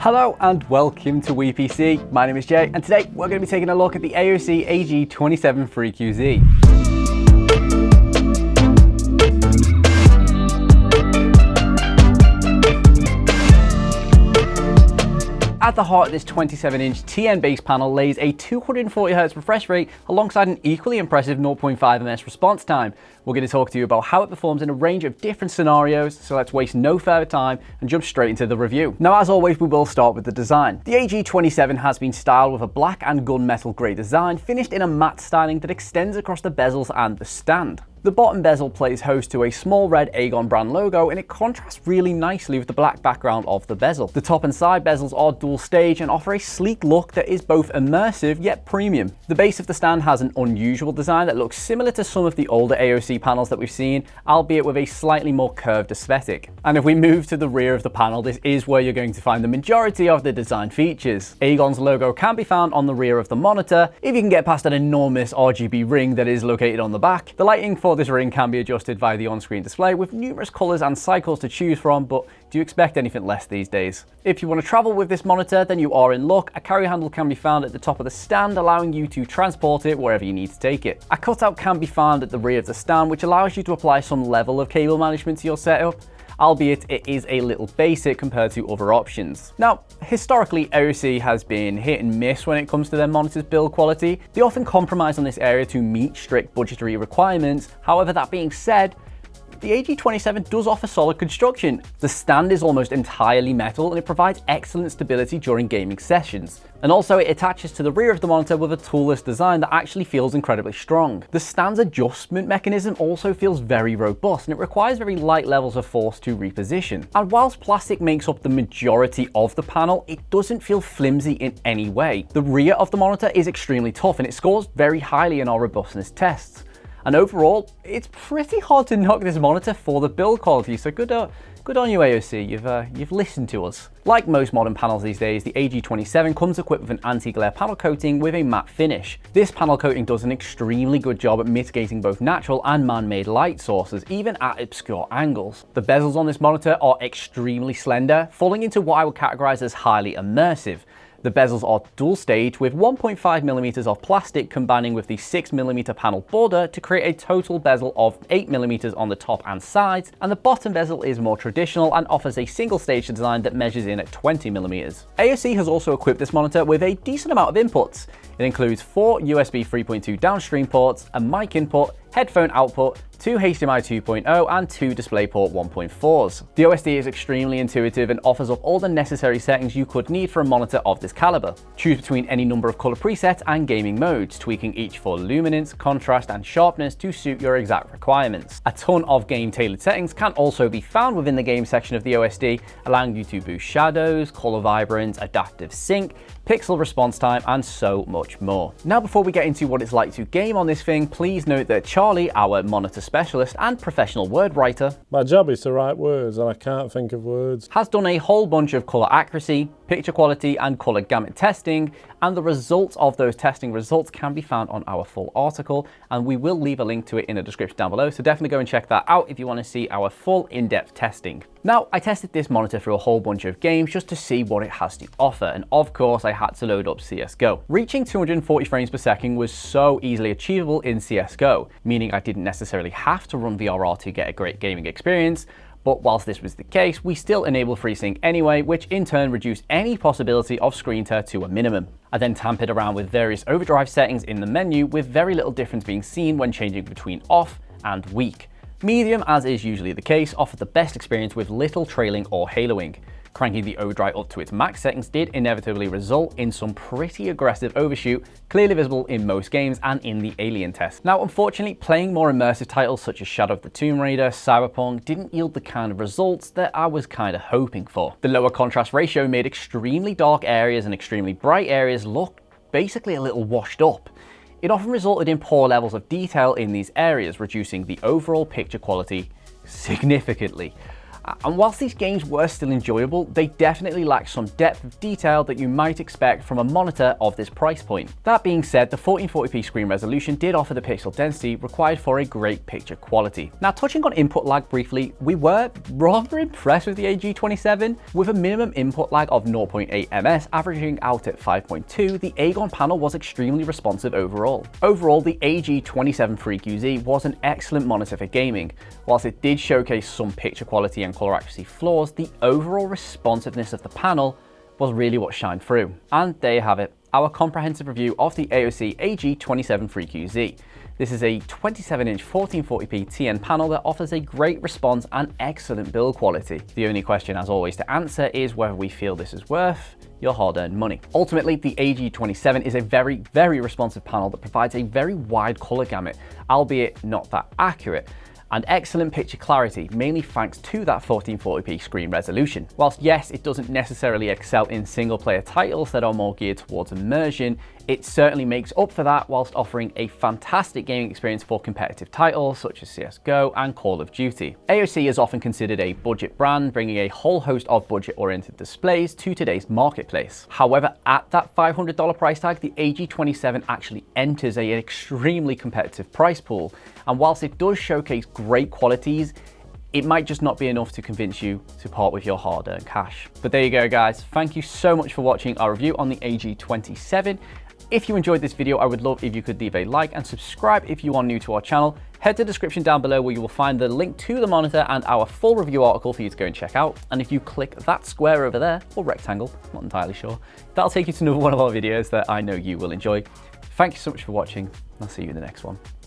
Hello and welcome to WePC. My name is Jay and today we're going to be taking a look at the AOC AG273QZ. At the heart of this 27-inch TN base panel lays a 240Hz refresh rate alongside an equally impressive 0.5 ms response time. We're going to talk to you about how it performs in a range of different scenarios, so let's waste no further time and jump straight into the review. Now, as always, we will start with the design. The AG27 has been styled with a black and gunmetal grey design, finished in a matte styling that extends across the bezels and the stand. The bottom bezel plays host to a small red Aegon brand logo, and it contrasts really nicely with the black background of the bezel. The top and side bezels are dual stage and offer a sleek look that is both immersive yet premium. The base of the stand has an unusual design that looks similar to some of the older AOC panels that we've seen, albeit with a slightly more curved aesthetic. And if we move to the rear of the panel, this is where you're going to find the majority of the design features. Aegon's logo can be found on the rear of the monitor if you can get past an enormous RGB ring that is located on the back. The lighting for this ring can be adjusted via the on-screen display with numerous colours and cycles to choose from, but do you expect anything less these days? If you want to travel with this monitor, then you are in luck. A carry handle can be found at the top of the stand, allowing you to transport it wherever you need to take it. A cutout can be found at the rear of the stand, which allows you to apply some level of cable management to your setup, albeit it is a little basic compared to other options. Now, historically, AOC has been hit and miss when it comes to their monitor's build quality. They often compromise on this area to meet strict budgetary requirements. However, that being said, the AG27 does offer solid construction. The stand is almost entirely metal and it provides excellent stability during gaming sessions. And also it attaches to the rear of the monitor with a toolless design that actually feels incredibly strong. The stand's adjustment mechanism also feels very robust and it requires very light levels of force to reposition. And whilst plastic makes up the majority of the panel, it doesn't feel flimsy in any way. The rear of the monitor is extremely tough and it scores very highly in our robustness tests. And overall, it's pretty hard to knock this monitor for the build quality, so good on you, AOC, you've listened to us. Like most modern panels these days, the AG27 comes equipped with an anti-glare panel coating with a matte finish. This panel coating does an extremely good job at mitigating both natural and man-made light sources, even at obscure angles. The bezels on this monitor are extremely slender, falling into what I would categorize as highly immersive. The bezels are dual stage with 1.5mm of plastic combining with the 6mm panel border to create a total bezel of 8mm on the top and sides, and the bottom bezel is more traditional and offers a single stage design that measures in at 20mm. AOC has also equipped this monitor with a decent amount of inputs. It includes 4 USB 3.2 downstream ports, a mic input, headphone output, 2 HDMI 2.0 and 2 DisplayPort 1.4s. The OSD is extremely intuitive and offers up all the necessary settings you could need for a monitor of this caliber. Choose between any number of color presets and gaming modes, tweaking each for luminance, contrast and sharpness to suit your exact requirements. A ton of game tailored settings can also be found within the game section of the OSD, allowing you to boost shadows, color vibrance, adaptive sync, pixel response time and so much more. Now, before we get into what it's like to game on this thing, please note that Charlie, our monitor specialist and professional word writer, my job is to write words and I can't think of words, has done a whole bunch of color accuracy, picture quality and color gamut testing, and the results of those testing results can be found on our full article, and we will leave a link to it in the description down below, so definitely go and check that out if you want to see our full in-depth testing. Now, I tested this monitor through a whole bunch of games just to see what it has to offer, and of course I had to load up CSGO. Reaching 240 frames per second was so easily achievable in CSGO, meaning I didn't necessarily have to run VRR to get a great gaming experience. But whilst this was the case, we still enabled FreeSync anyway, which in turn reduced any possibility of screen tear to a minimum. I then tampered around with various overdrive settings in the menu, with very little difference being seen when changing between off and weak. Medium, as is usually the case, offered the best experience with little trailing or haloing. Cranking the overdrive up to its max settings did inevitably result in some pretty aggressive overshoot, clearly visible in most games and in the Alien test. Now, unfortunately, playing more immersive titles such as Shadow of the Tomb Raider, Cyberpunk didn't yield the kind of results that I was kind of hoping for. The lower contrast ratio made extremely dark areas and extremely bright areas look basically a little washed up. It often resulted in poor levels of detail in these areas, reducing the overall picture quality significantly. And whilst these games were still enjoyable, they definitely lacked some depth of detail that you might expect from a monitor of this price point. That being said, the 1440p screen resolution did offer the pixel density required for a great picture quality. Now, touching on input lag briefly, we were rather impressed with the AG27. With a minimum input lag of 0.8 ms, averaging out at 5.2, the Aegon panel was extremely responsive overall. Overall, the AG273QZ was an excellent monitor for gaming. Whilst it did showcase some picture quality and color accuracy flaws, the overall responsiveness of the panel was really what shined through. And there you have it, our comprehensive review of the AOC AG273QZ. This is a 27-inch 1440p TN panel that offers a great response and excellent build quality. The only question, as always, to answer is whether we feel this is worth your hard-earned money. Ultimately, the AG27 is a very, very responsive panel that provides a very wide color gamut, albeit not that accurate, and excellent picture clarity, mainly thanks to that 1440p screen resolution. Whilst yes, it doesn't necessarily excel in single-player titles that are more geared towards immersion, it certainly makes up for that whilst offering a fantastic gaming experience for competitive titles such as CSGO and Call of Duty. AOC is often considered a budget brand, bringing a whole host of budget-oriented displays to today's marketplace. However, at that $500 price tag, the AG27 actually enters an extremely competitive price pool, and whilst it does showcase great qualities, it might just not be enough to convince you to part with your hard-earned cash. But there you go, guys. Thank you so much for watching our review on the AG27. If you enjoyed this video, I would love if you could leave a like and subscribe if you are new to our channel. Head to the description down below where you will find the link to the monitor and our full review article for you to go and check out. And if you click that square over there, or rectangle, not entirely sure, that'll take you to another one of our videos that I know you will enjoy. Thank you so much for watching, and I'll see you in the next one.